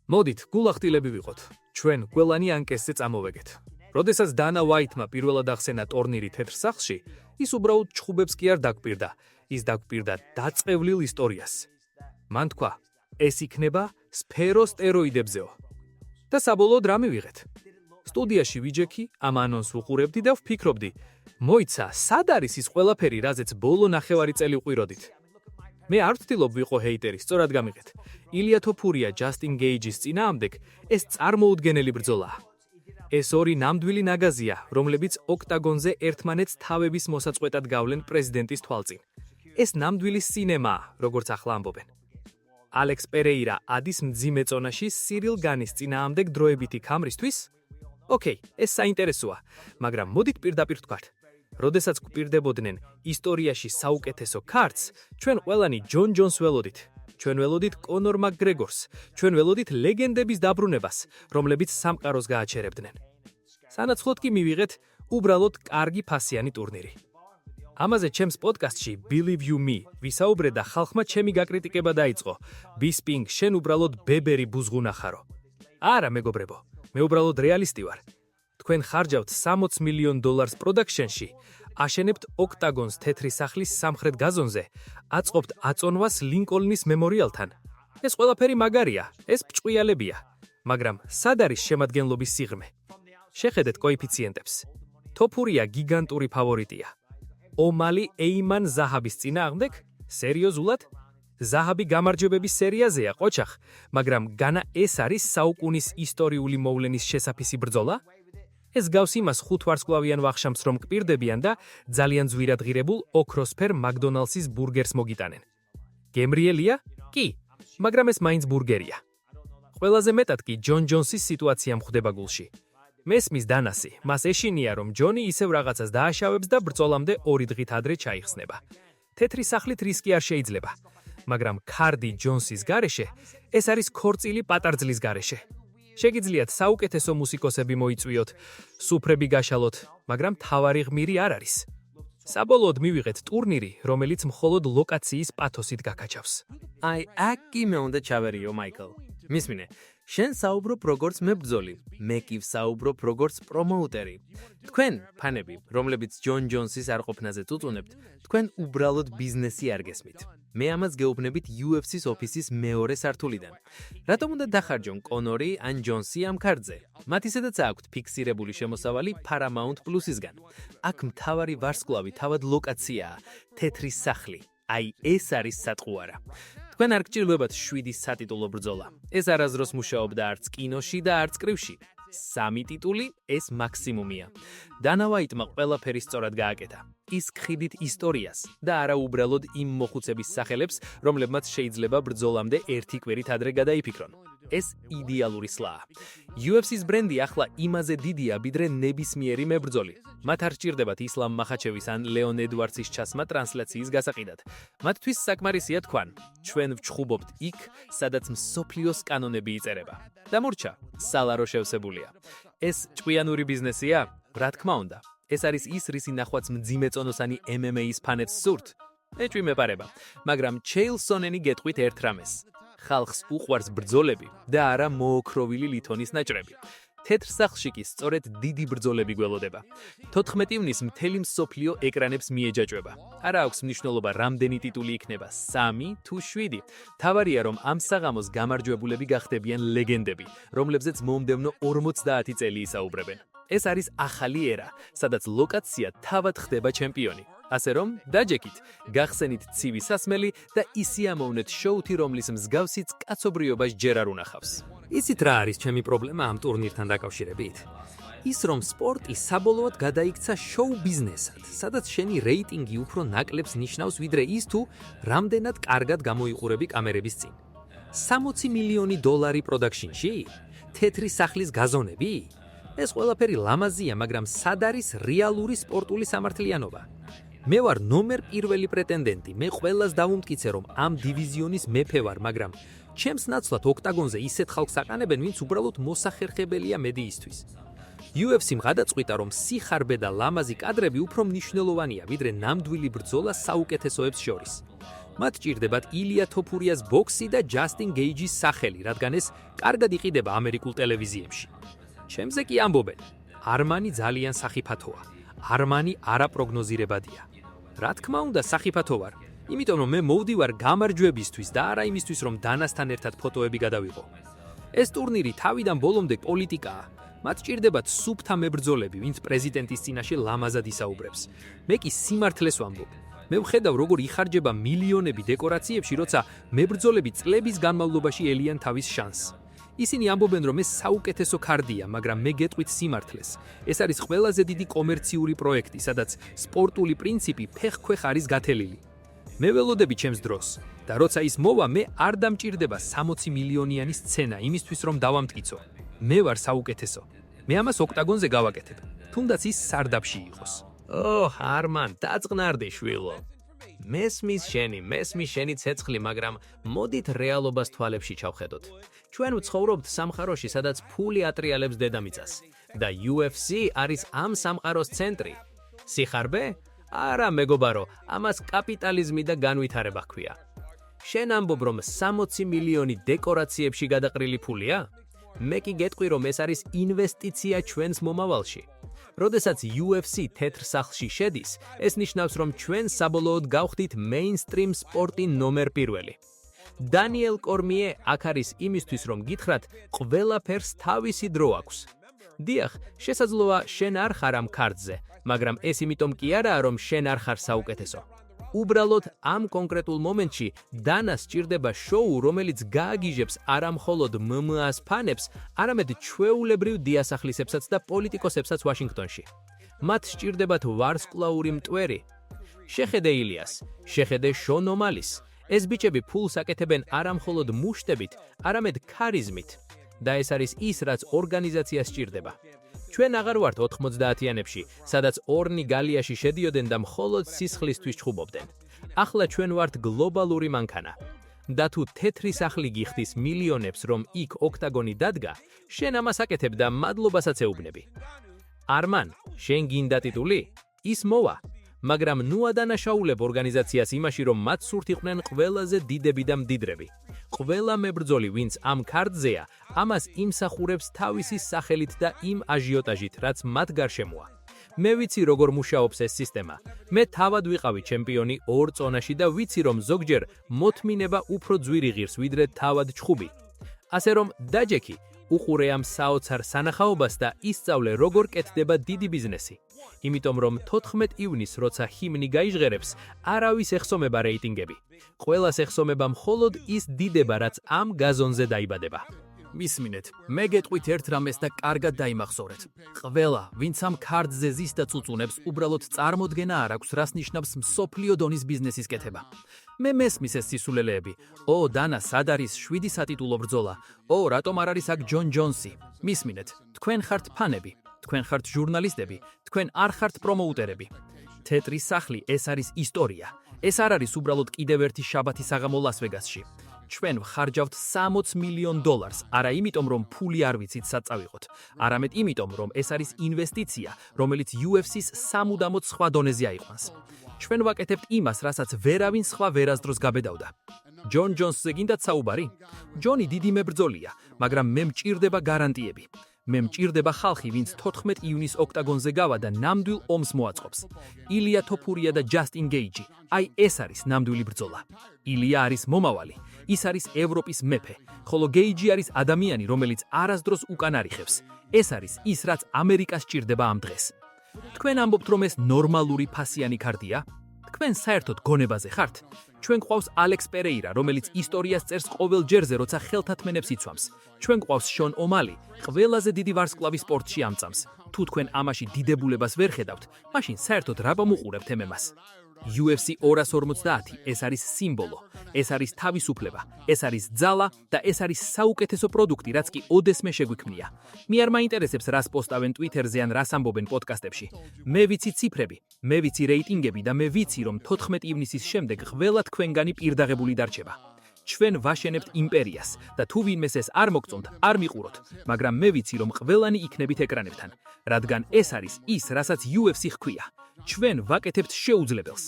მოდით, გულახდილები ვიყოთ. ჩვენ ყველანი ანკესზე წამოვეგეთ. როდესაც დანა ვაიტმა პირველად ახსენა ტურნირი თეთრ სახლში, ის უბრალოდ ჩხუბებს კი არ დაგკვირდა, ის დაგკვირდა დაწყევლილ ისტორიას. მან თქვა, ეს იქნება სფეროსტეროიდებზეო. და საბოლოოდ რა მივიღეთ? სტუდიაში ვიჯექი, ამ ანონსს ვუყურებდი და ვფიქრობდი, მოიცა, სად არის ის ყველაფერი, რაზეც ბოლო ნახევარი წელი ვყვიროდით? მე არ ვთვლობ ვიყო ჰეიტერი, სწორად გამიგეთ. ილია თოფურია ჯასტინ გეიჯის წინააღმდეგ ეს წარმოუდგენელი ბრძოლაა. ეს ორი ნამდვილი ნაგაზია, რომლებიც ოქტაგონზე ერთმანეთს თავების მოსაწყვეტად გავლენ პრეზიდენტის თვალწინ. ეს ნამდვილი სინემაა, როგორც ახლა ამბობენ. ალექს პერეირა ადის მძიმე წონაში სირილ განის წინააღმდეგ დროებითი ქამრისთვის? ოკეი, ეს საინტერესოა, მაგრამ მოდით პირდაპირ ვთქვათ. როდესაც გვპირდებოდნენ ისტორიაში საუკეთესო ქართს, ჩვენ ყველანი ჯონ ჯონს ველოდით. ჩვენ ველოდით კონორ მაკგრეგორს, ჩვენ ველოდით ლეგენდების დაბრუნებას, რომლებიც სამყაროს გააჩერებდნენ. სანაცვლოდ კი მივიღეთ უბრალოდ კარგი ფასიანი ტურნირი. ამაზე ჩემს პოდკასტში Believe You Me ვისაუბრე და ხალხმა ჩემი გაკრიტიკება დაიწყო. ბისპინგ, შენ უბრალოდ ბებერი ბუზღუნა ხარო. არა, მეგობრებო, მე უბრალოდ რეალისტი ვარ. თქვენ ხარჯავთ $60 მილიონ პროდაქშენში, აშენებთ ოქტაგონს თეთრი სახლის სამხრეთ გაზონზე, აწყობთ აწონვას ლინკოლნის მემორიალთან. ეს ყველაფერი მაგარია, ეს ბჭყვიალებია, მაგრამ სად არის შემადგენლობის სიღრმე? შეხედეთ კოეფიციენტებს. თოფურია გიგანტური ფავორიტია. ომალი ეიმან ზაჰაბის წინააღმდეგ? სერიოზულად? ზაჰაბი გამარჯვებების სერიაზეა, ყოჩახ, მაგრამ განა ეს არის საუკუნის ისტორიული მოვლენის შესაფისი ბრძოლა? ეს გავს იმას 5 ვარსკვლავიან ვახშამს რომ კპირდებიან და ძალიან ძვირად ღირებულ ოქროსფერ მაკდონალდსის ბურგერს მოგიტანენ. გემრიელია? კი, მაგრამ ეს მაინც ბურგერია. ყველაზე მეტად კი ჯონ ჯონსის სიტუაცია მხდება გულში. მესმის დანასი, მას ეშინია რომ ჯონი ისევ რაღაცას დააშავებს და ბრძოლამდე 2 დღით ადრე ჩაიხსნება. თეთრი სახლით რისკი არ შეიძლება, მაგრამ ქარდი ჯონსის გარეშე, ეს არის ქორწილი პატარძლის გარეშე. შეგიძლიათ საუკეთესო მუსიკოსები მოიწვიოთ, სუფრები გაშალოთ, მაგრამ თავარი ღმირი არ არის. საბოლოოდ მივიღეთ ტურნირი, რომელიც მხოლოდ ლოკაციის პათოსით გაკაჩავს. აი, აქ კი მე უნდა ჩავერიო, მაიკლ. მისმინე, შენ საუბრობ როგორც მებრძოლი, მე კი ვსაუბრობ როგორც პრომოუტერი. თქვენ, ფანები, რომლებიც ჯონ ჯონსის არყოფნაზე წუწუნებთ, თქვენ უბრალოდ ბიზნესი არ გესმით. მე ამას გეუბნებით UFC-ს ოფისის მეორე სართულიდან. რატომ უნდა დახარჯონ კონორი ან ჯონსი ამ ქარდზე? მათ ისედაც აქვთ ფიქსირებული შემოსავალი Paramount Plus-ისგან. აქ მთავარი ვარსკვლავი თავად ლოკაციაა, თეთრი სახლი. აი, ეს არის სატყუარა. თქვენ არ გჭირდებათ 7 სატიტულო ბრძოლა. ეს არასდროს მუშაობდა არც კინოში და არც კრივში. 3 ტიტული ეს მაქსიმუმია. დანა ვაიტმა ყველაფერი სწორად გააკეთა. ის გხიდით ისტორიას და არა უბრალოდ იმ მოხუცების სახელებს, რომლებმაც შეიძლება ბრძოლამდე 1 კვირით ადრე გადაიფიქრონ. ეს იდეალური სლაა. UFC-ს ბრენდი ახლა იმაზე დიდია, ვიდრე ნებისმიერი მებრძოლი. მათ არ სჭირდებათ ისლამ მახაჩევის ან ლეონ ედვარდსის ჩასმა ტრანსლაციის გასაყიდად. მათთვის საკმარისია თქვან, ჩვენ ვჩხუბობთ იქ, სადაც მსოფლიოს კანონები იწერება. დამურჩა, სალარო შევსებულია. ეს ჭკვიანური ბიზნესია? რა თქმა უნდა. ეს არის ის, რისი ნახვაც მძიმე წონოსანი MMA-ის ფანებს სურთ. ეჭვი მეპარება, მაგრამ ჩეილ სონენი გეტყვით ერთ რამეს. ხალხს უყვარს ბრძოლები და არა მოოქროვილი ლითონის ნაჭრები. თეთრ სახლში კი სწორედ დიდი ბრძოლები გველოდება. 14 ივნის მთელი მსოფლიო ეკრანებს მიეჯაჭვება. არა აქვს მნიშვნელობა რამდენი ტიტული იქნება, 3 თუ 7. თავარია რომ ამ საღამოს გამარჯვებულები გახდებიან ლეგენდები, რომლებზეც მომდევნო 50 წელი ისაუბრებენ. ეს არის ახალი ერა, სადაც ლოკაცია თავად ხდება ჩემპიონი. ასე რომ, დაჯექით, გახსენით ცივი სასმელი და ისიამოვნეთ შოუთი, რომლის მსგავსიც კაცობრიობას ჯერ არ უნახავს. იცით რა არის ჩემი პრობლემა ამ ტურნირთან დაკავშირებით? ის რომ სპორტი საბოლოოდ გადაიქცა შოუ ბიზნესად, სადაც შენი რეიტინგი უფრო ნაკლებს ნიშნავს ვიდრე ის თუ რამდენად კარგად გამოიყურები კამერების წინ. $60 მილიონი პროდაქშენში? თეთრი სახლის გაზონები? ეს ყველაფერი ლამაზია, მაგრამ სად არის რეალური სპორტული სამართლიანობა? მე ვარ ნომერ პირველი პრეტენდენტი, მე ყველას დავუმტკიცე რომ ამ დივიზიონის მეფე ვარ, მაგრამ ჩემს ნაცვლად ოქტაგონზე ისეთ ხალხს აყენებენ, ვინც უბრალოდ მოსახერხებელია მედიისთვის. UFC-მ გადაწყვიტა, რომ სიხარბე და ლამაზი კადრები უფრო მნიშვნელოვანია, ვიდრე ნამდვილი ბრძოლა საუკეთესოებს შორის. მათ ჭირდებათ ილია თოფურიას ბოქსი და ჯასტინ გეიჯის სახელი, რადგან ეს კარგად იყიდება ამერიკულ ტელევიზიებში. ჩემზე კი ამბობენ, არმანი ძალიან სახიფათოა. არმანი არაპროგნოზირებადია. რა თქმა უნდა, სახიფათო ვარ, იმიტომ რომ მე მოვდივარ გამარჯვებისთვის და არა იმისთვის, რომ დანასთან ერთად ფოტოები გადავიღო. ეს ტურნირი თავიდან ბოლომდე პოლიტიკაა. მათ ჭირდებათ სუფთა მებრძოლები, ვინც პრეზიდენტის წინაშე ლამაზად ისაუბრებს. მე კი სიმართლეს ვამბობ. მე ვხედავ, როგორ იხარჯება მილიონები დეკორაციებში, როცა მებრძოლები წლების განმავლობაში ელიან თავის შანსს. ისინი ამბობენ, რომ ეს საუკეთესო ქარდია, მაგრამ მე გეტყვით სიმართლეს. ეს არის ყველაზე დიდი კომერციული პროექტი, სადაც სპორტული პრინციპი ფეხქვეხ არის გათელილი. მე ველოდები ჩემს დროს და როცა ის მოვა, მე არ დამჭირდება 60 მილიონიანი სცენა იმისთვის, რომ დავამტკიცო. მე ვარ საუკეთესო. მე ამას ოქტაგონზე გავაკეთებ, თუნდაც ის სარდაფში იყოს. არმან, დაწყნარდი შვილო. მესმის შენი ცეცხლი, მაგრამ მოდით რეალობას თვალებში ჩავხედოთ. ჩვენ ვცხოვრობთ სამყაროში, სადაც ფული ატრიალებს დედამიწას და UFC არის ამ სამყაროს ცენტრი. სიხარბე? არა, მეგობარო, ამას კაპიტალიზმი და განვითარება ჰქვია. შენ ამბობ, რომ 60 მილიონი დეკორაციებში გადაყრილი ფულია? მე კი გეტყვი, რომ ეს არის ინვესტიცია ჩვენს მომავალში. როდესაც UFC თეთრ სახლში შედის, ეს ნიშნავს, რომ ჩვენ საბოლოოდ გავხდით მეინსტრიმ სპორტი ნომერ პირველი. დანიელ კორმიე აქ არის იმისთვის, რომ გითხრათ, ყველაფერს თავისი დრო აქვს. დიახ, შესაძლოა შენ არ ხარ ამ ქარდზე, მაგრამ ეს იმიტომ კი არაა, რომ შენ არ ხარ საუკეთესო. უბრალოდ ამ კონკრეტულ მომენტში დანას ჭირდება შოუ, რომელიც გააგიჟებს არა მხოლოდ MMA-ს ფანებს, არამედ ჩვეულებრივ დიასახლისებსაც და პოლიტიკოსებსაც ვაშინგტონში. მათ სჭირდებათ ვარსკვლავური მტვერი. შეხედე ილიას, შეხედე შონ ომალის. ეს ბიჭები ფულს აკეთებენ არა მხოლოდ მუშტებით, არამედ ქარიზმით. და ეს არის ის, რაც ორგანიზაციას სჭირდება. ჩვენ აღარ ვართ 90-იანებში, სადაც ორნი გალიაში შედიოდნენ და მხოლოდ სისხლისთვის ჩხუბობდნენ. ახლა ჩვენ ვართ გლობალური მანქანა. და თუ თეთრი სახლი გიხდის მილიონებს, რომ იქ ოქტაგონი დადგა, შენ ამას აკეთებ და მადლობასაც ეუბნები. არმან, შენ გინდა ტიტული? ის მოვა. მაგრამ ნუ ადანაშაულებ ორგანიზაციას იმაში, რომ მათ სურთ იყვნენ ყველაზე დიდები და მდიდრები. ყველა მებრძოლი, ვინც ამ ქარდზეა, ამას იმსახურებს თავისი სახელით და იმ აჟიოტაჟით, რაც მათ გარშემოა. მე ვიცი, როგორ მუშაობს ეს სისტემა. მე თავად ვიყავი ჩემპიონი ორ წონაში და ვიცი, რომ ზოგჯერ მოთმინება უფრო ძვირი ღირს, ვიდრე თავად ჩხუბი. ასე რომ, დაჯექი, უყურე ამ საოცარ სანახაობას და ისწავლე, როგორ კეთდება დიდი ბიზნესი. იმიტომ რომ 14 ივნისს, როცა ჰიმნი გაიჟღერებს, არავის ეხსომება რეიტინგები. ყველას ეხსომება მხოლოდ ის დიდება, რაც ამ გაზონზე დაიბადება. მისმინეთ, მე გეტყვით ერთ რამეს და კარგად დაიმახსოვრეთ. ყველა, ვინც ამ ქარდზე ზის და წუწუნებს, უბრალოდ წარმოდგენა არ აქვს, რას ნიშნავს მსოფლიო დონის ბიზნესის კეთება. მე მესმის ეს სისულელეები. დანა, სად არის 7 სატიტულო ბრძოლა? რატომ არ არის აქ ჯონ ჯონსი? მისმინეთ, თქვენ ხართ ფანები, თქვენ ხართ ჟურნალისტები, თქვენ არ ხართ პრომოუტერები. თეთრი სახლი, ეს არის ისტორია. ეს არ არის უბრალოდ კიდევ ერთი შაბათი საღამო ლას-ვეგასში. ჩვენ ვხარჯავთ $60 მილიონ, არა იმიტომ, რომ ფული არ ვიცით სად წავიღოთ, არამედ იმიტომ, რომ ეს არის ინვესტიცია, რომელიც UFC-ს სამუდამოდ სხვა დონეზე აიყვანს. ჩვენ ვაკეთებთ იმას, რასაც ვერავინ სხვა ვერასდროს გაბედავდა. ჯონ ჯონსზე გინდათ საუბარი? ჯონი დიდი მებრძოლია, მაგრამ მე მჭირდება გარანტიები. მე მჭირდება ხალხი, ვინც 14 ივნისს ოქტაგონზე გავა და ნამდვილ ომს მოაწყობს. ილია თოფურია და ჯასტინ გეიჯი. აი ეს არის ნამდვილი ბრძოლა. ილია არის მომავალი. ის არის ევროპის მეფე, ხოლო გეიჯი არის ადამიანი, რომელიც არასდროს უკან არ იხევს. ეს არის ის, რაც ამერიკას სჭირდება ამ დღეს. თქვენ ამბობთ, რომ ეს ნორმალური ფასიანი ქარდია? თქვენ საერთოდ გონებაზე ხართ? ჩვენ გვყავს ალექს პერეირა, რომელიც ისტორიას წერს ყოველ ჯერზე, როცა ხელთათმენებს იცვამს. ჩვენ გვყავს შონ ომალი, ყველაზე დიდი ვარსკვლავი სპორტში ამწამს. თუ თქვენ ამაში დიდებულებას ვერ ხედავთ, მაშინ საერთოდ რა მომუყურებთ MMA-ს? UFC 250 ეს არის სიმბოლო, ეს არის თავისუფლება, ეს არის ძალა და ეს არის საუკეთესო პროდუქტი, რაც კი ოდესმე შეგვიქმნია. მე არ მაინტერესებს რას პოსტავენ Twitter-ზე ან რას ამბობენ პოდკასტებში. მე ვიცი ციფრები, მე ვიცი რეიტინგები და მე ვიცი, რომ 14 ივნისის შემდეგ ყველა თქვენგანი პირდაღებული დარჩება. ჩვენ ვაშენებთ იმპერიას და თუ ვინმეს ეს არ მოგწონთ, არ მიყუროთ, მაგრამ მე ვიცი, რომ ყველანი იქნებით ეკრანებთან, რადგან ეს არის ის, რასაც UFC ჰქვია. ჩვენ ვაკეთებთ შეუძლებელს.